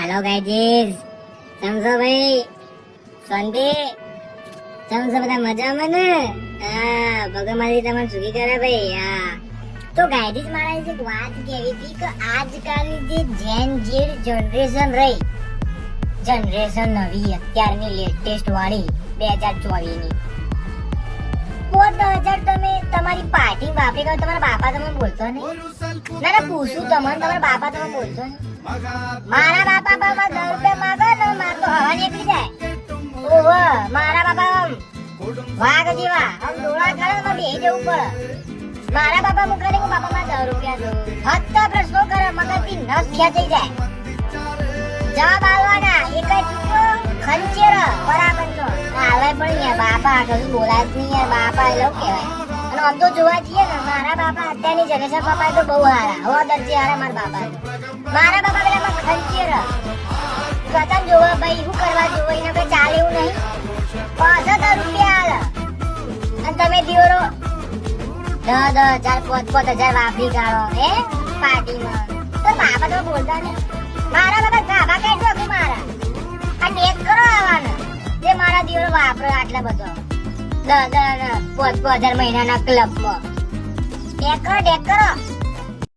Hello guys, સમજો ભાઈ શાંતિ, સમજો બધા મજામાં ને? હા, ભગવાનમાંથી તમને સુખી કરે ભાઈ. હા, તો ગાઈઝ મારે એક વાત કહેવી હતી કે આજકાલની જે જેન ઝેડ જનરેશન રહી, જનરેશન નવી અત્યારની લેટેસ્ટ વાળી 2024 ની 5000 તમે તમારી પાર્ટી વાપરી ગયો, તમારા બાપા તમે બોલતો નહીં? ના પૂછું તમને, તમારા બાપા તમે બોલતો નહીં? મારા બાપા પર 10 રૂપિયા માંગે ને માર તો હવા નીકળી જાય. ઓહો, મારા બાપા આમ વાઘ જેવા આમ ડોળા ખાડે માં બેહી જવું પડે. મારા બાપા મુખે ને બાપા માં 10 રૂપિયા દો હત્તા પ્રશ્નો કરે, મગજથી નસ ખેંચાઈ જાય. જવાબ આલવાના એક જ ખંચેર બરાબરનો હાલે પણ યાર બાપા કશું બોલાય જ નહીં યાર. બાપા એ લોકો કહેવાય. અને આમ તો જોવા જઈએ ને મારા બાપા અત્યારની જનરેશન બાપા તો બહુ હારા હો દરજી હારા. મારા બાપા પેલા ખંચેર કતન જોવા ભાઈ શું કરવા જોવો એને કઈ ચાલે એવું નહીં. 65 રૂપિયા હાલ અને તમે દિયોરો 10,000 5,000 વાપરી કાઢો હે પાર્ટીમાં. તો બાપા તો બોલતા નહીં. મારા બાપા ગાભા કાઢ્યો કે મારા આ ટેક કરો આવવાના જે મારા દિયોરો વાપરો આટલા બધો 10,000 5,000 મહિનાના ક્લબમાં ટેક કરો